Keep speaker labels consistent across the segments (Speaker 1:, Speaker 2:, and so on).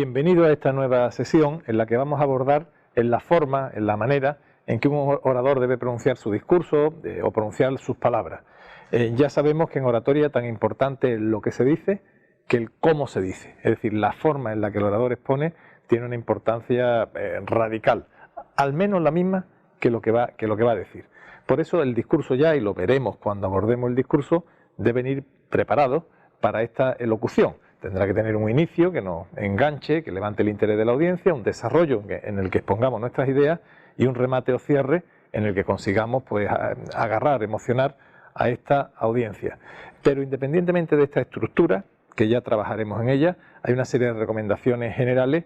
Speaker 1: Bienvenido a esta nueva sesión en la que vamos a abordar en la forma, en la manera en que un orador debe pronunciar su discurso o pronunciar sus palabras. Ya sabemos que en oratoria tan importante es lo que se dice que el cómo se dice, es decir, la forma en la que el orador expone tiene una importancia radical, al menos la misma que lo que va a decir. Por eso el discurso ya, y lo veremos cuando abordemos el discurso, deben ir preparados para esta elocución. Tendrá que tener un inicio que nos enganche, que levante el interés de la audiencia, un desarrollo en el que expongamos nuestras ideas y un remate o cierre en el que consigamos pues, agarrar, emocionar a esta audiencia. Pero independientemente de esta estructura, que ya trabajaremos en ella, hay una serie de recomendaciones generales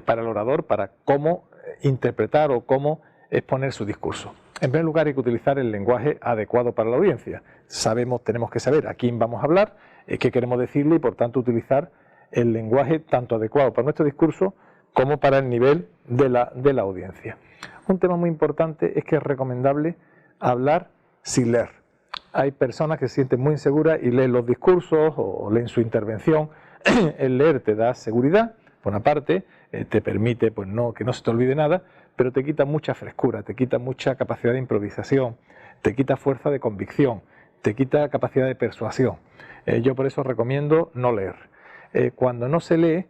Speaker 1: para el orador para cómo interpretar o cómo exponer su discurso. En primer lugar, hay que utilizar el lenguaje adecuado para la audiencia. Tenemos que saber a quién vamos a hablar, qué queremos decirle y por tanto utilizar el lenguaje tanto adecuado para nuestro discurso como para el nivel de la audiencia. Un tema muy importante es que es recomendable hablar sin leer. Hay personas que se sienten muy inseguras y leen los discursos o leen su intervención. El leer te da seguridad, por una parte, te permite pues, que no se te olvide nada, pero te quita mucha frescura, te quita mucha capacidad de improvisación, te quita fuerza de convicción, te quita capacidad de persuasión. Yo por eso recomiendo no leer. Cuando no se lee,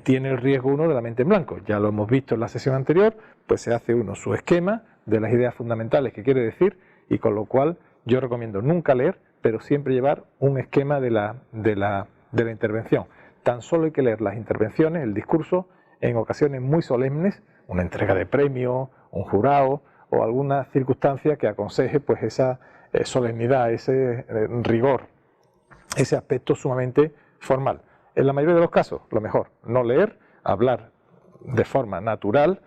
Speaker 1: tiene el riesgo uno de la mente en blanco. Ya lo hemos visto en la sesión anterior, pues se hace uno su esquema de las ideas fundamentales que quiere decir y con lo cual yo recomiendo nunca leer, pero siempre llevar un esquema de la intervención. Tan solo hay que leer las intervenciones, el discurso, en ocasiones muy solemnes, una entrega de premio, un jurado o alguna circunstancia que aconseje pues esa solemnidad, ese rigor, ese aspecto sumamente formal. En la mayoría de los casos, lo mejor, no leer, hablar de forma natural,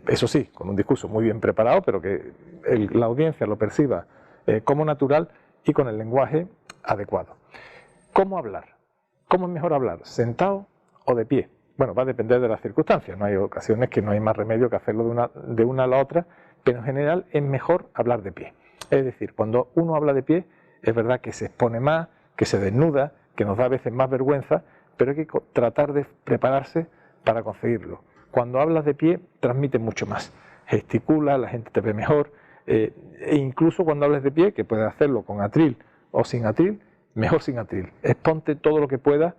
Speaker 1: eso sí, con un discurso muy bien preparado, pero que la audiencia lo perciba como natural y con el lenguaje adecuado. ¿Cómo hablar? ¿Cómo es mejor hablar? ¿Sentado o de pie? Bueno, va a depender de las circunstancias. No hay ocasiones que no hay más remedio que hacerlo de una a la otra, pero en general es mejor hablar de pie. Es decir, cuando uno habla de pie, es verdad que se expone más, que se desnuda, que nos da a veces más vergüenza, pero hay que tratar de prepararse para conseguirlo. Cuando hablas de pie, transmite mucho más. Gesticula, la gente te ve mejor, e incluso cuando hables de pie, que puedes hacerlo con atril o sin atril, mejor sin atril. Exponte todo lo que puedas,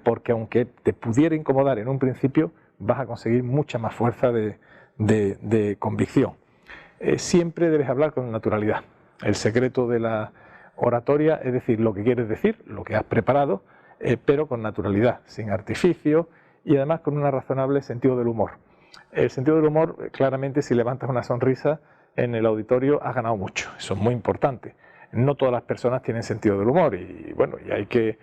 Speaker 1: porque aunque te pudiera incomodar en un principio, vas a conseguir mucha más fuerza de convicción. Siempre debes hablar con naturalidad. El secreto de la oratoria es decir lo que quieres decir, lo que has preparado, pero con naturalidad, sin artificio y además con un razonable sentido del humor. El sentido del humor, claramente, si levantas una sonrisa en el auditorio, has ganado mucho. Eso es muy importante. No todas las personas tienen sentido del humor y bueno, y hay que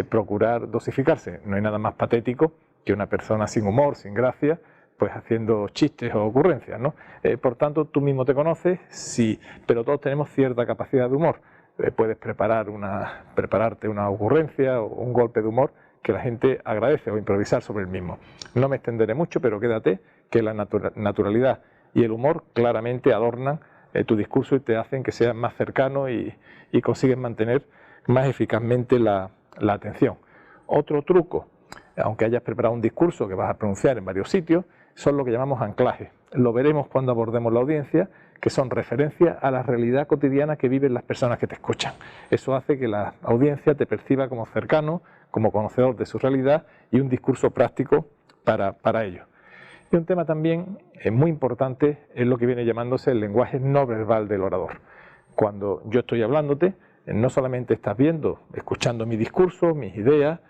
Speaker 1: procurar dosificarse. No hay nada más patético que una persona sin humor, sin gracia, pues haciendo chistes o ocurrencias, ¿no? Por tanto, tú mismo te conoces, sí, pero todos tenemos cierta capacidad de humor. Puedes prepararte una ocurrencia o un golpe de humor que la gente agradece o improvisar sobre el mismo. No me extenderé mucho, pero quédate que la naturalidad y el humor claramente adornan tu discurso y te hacen que seas más cercano y consigues mantener más eficazmente la atención. Otro truco, aunque hayas preparado un discurso que vas a pronunciar en varios sitios, son lo que llamamos anclajes. Lo veremos cuando abordemos la audiencia, que son referencias a la realidad cotidiana que viven las personas que te escuchan. Eso hace que la audiencia te perciba como cercano, como conocedor de su realidad y un discurso práctico para ello. Y un tema también muy importante es lo que viene llamándose el lenguaje no verbal del orador. Cuando yo estoy hablándote, no solamente estás escuchando mi discurso, mis ideas,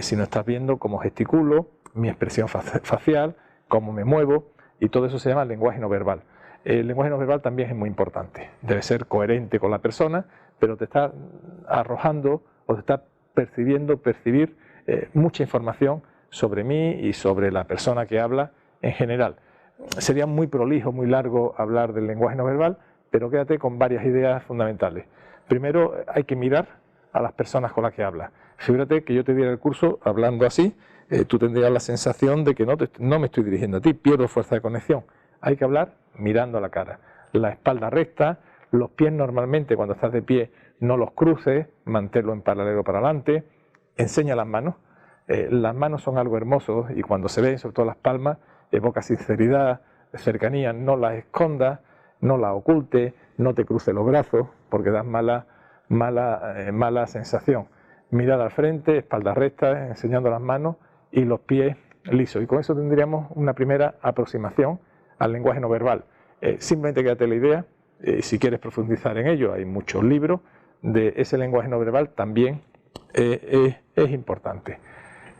Speaker 1: sino estás viendo cómo gesticulo, mi expresión facial, cómo me muevo, y todo eso se llama lenguaje no verbal. El lenguaje no verbal también es muy importante. Debe ser coherente con la persona, pero te está arrojando o te está percibir mucha información sobre mí y sobre la persona que habla en general. Sería muy prolijo, muy largo hablar del lenguaje no verbal, pero quédate con varias ideas fundamentales. Primero, hay que mirar a las personas con las que hablas. Fíjate que yo te diera el curso hablando así, tú tendrías la sensación de que no me estoy dirigiendo a ti, pierdo fuerza de conexión. Hay que hablar mirando a la cara, la espalda recta, los pies normalmente cuando estás de pie no los cruces, manténlo en paralelo para adelante, enseña las manos. Las manos son algo hermoso y cuando se ven, sobre todo las palmas, evoca sinceridad, cercanía. No las escondas, no las ocultes, no te cruces los brazos porque das mala sensación. Mirada al frente, espalda recta, enseñando las manos y los pies lisos. Y con eso tendríamos una primera aproximación al lenguaje no verbal. Simplemente quédate la idea, si quieres profundizar en ello, hay muchos libros de ese lenguaje no verbal, también es importante.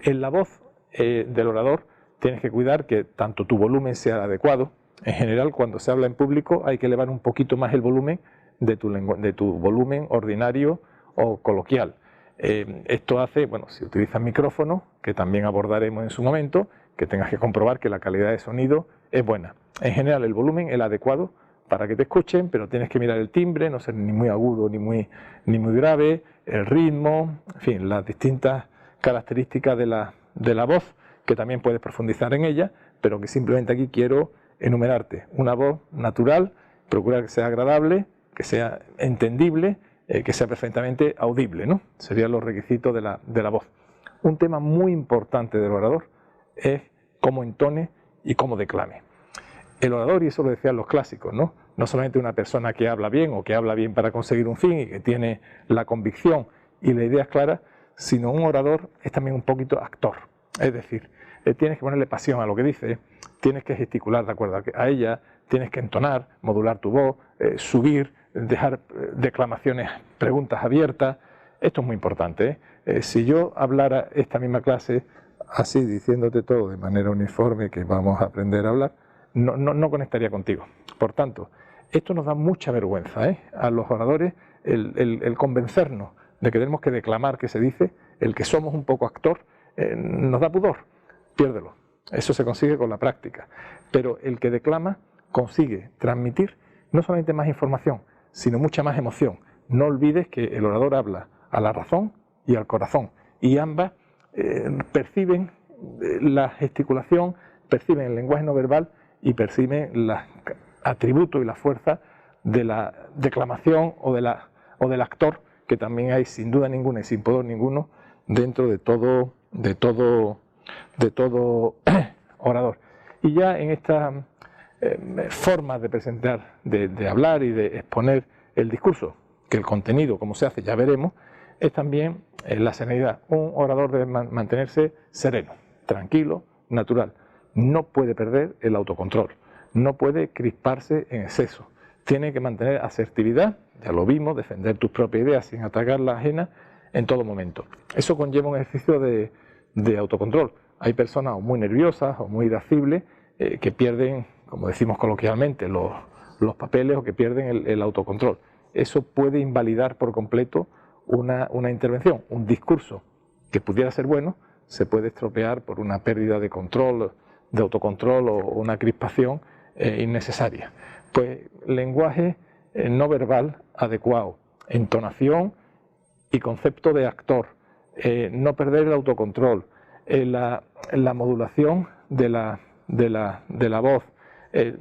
Speaker 1: En la voz del orador tienes que cuidar que tanto tu volumen sea adecuado. En general, cuando se habla en público hay que elevar un poquito más el volumen de tu volumen ordinario o coloquial. Esto hace, bueno, si utilizas micrófono, que también abordaremos en su momento, que tengas que comprobar que la calidad de sonido es buena. En general, el volumen es el adecuado para que te escuchen, pero tienes que mirar el timbre, no ser ni muy agudo ni muy grave, el ritmo, en fin, las distintas características de la voz, que también puedes profundizar en ella, pero que simplemente aquí quiero enumerarte una voz natural, procurar que sea agradable, que sea entendible, que sea perfectamente audible, ¿no? Serían los requisitos de la voz. Un tema muy importante del orador es cómo entone y cómo declame. El orador, y eso lo decían los clásicos, ¿no? No solamente una persona que habla bien o que habla bien para conseguir un fin y que tiene la convicción y la idea clara, sino un orador es también un poquito actor. Es decir, tienes que ponerle pasión a lo que dice, tienes que gesticular de acuerdo a ella, tienes que entonar, modular tu voz, subir, dejar declamaciones, preguntas abiertas. Esto es muy importante, ¿eh? Si yo hablara esta misma clase así, diciéndote todo de manera uniforme, que vamos a aprender a hablar, no conectaría contigo. Por tanto, esto nos da mucha vergüenza, ¿eh? A los oradores, el convencernos de que tenemos que declamar, que se dice, el que somos un poco actor, nos da pudor. Piérdelo. Eso se consigue con la práctica. Pero el que declama consigue transmitir no solamente más información, sino mucha más emoción. No olvides que el orador habla a la razón y al corazón, y ambas perciben la gesticulación, perciben el lenguaje no verbal y perciben los atributos y la fuerza de la declamación o del actor, que también hay sin duda ninguna y sin pudor ninguno dentro de todo orador. Y ya en esta forma de presentar, de hablar y de exponer el discurso, que el contenido, como se hace, ya veremos, es también la serenidad. Un orador debe mantenerse sereno, tranquilo, natural. No puede perder el autocontrol, no puede crisparse en exceso. Tiene que mantener asertividad, ya lo vimos, defender tus propias ideas sin atacar la ajena en todo momento. Eso conlleva un ejercicio de autocontrol. Hay personas o muy nerviosas o muy irascibles que pierden, como decimos coloquialmente, los papeles, o que pierden el autocontrol. Eso puede invalidar por completo una intervención. Un discurso que pudiera ser bueno se puede estropear por una pérdida de control, de autocontrol, o una crispación innecesaria. Pues lenguaje no verbal adecuado, entonación y concepto de actor, no perder el autocontrol, la modulación de la voz,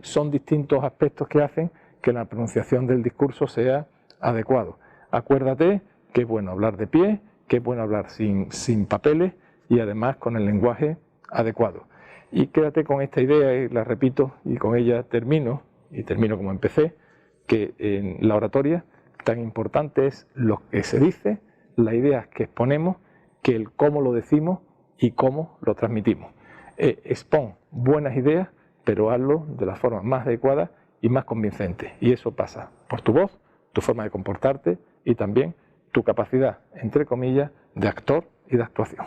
Speaker 1: son distintos aspectos que hacen que la pronunciación del discurso sea adecuado. Acuérdate que es bueno hablar de pie, que es bueno hablar sin papeles y además con el lenguaje adecuado. Y quédate con esta idea, y la repito, y con ella termino como empecé, que en la oratoria tan importante es lo que se dice, las ideas que exponemos, que el cómo lo decimos y cómo lo transmitimos. Expon buenas ideas, pero hazlo de la forma más adecuada y más convincente. Y eso pasa por tu voz, tu forma de comportarte y también tu capacidad, entre comillas, de actor y de actuación.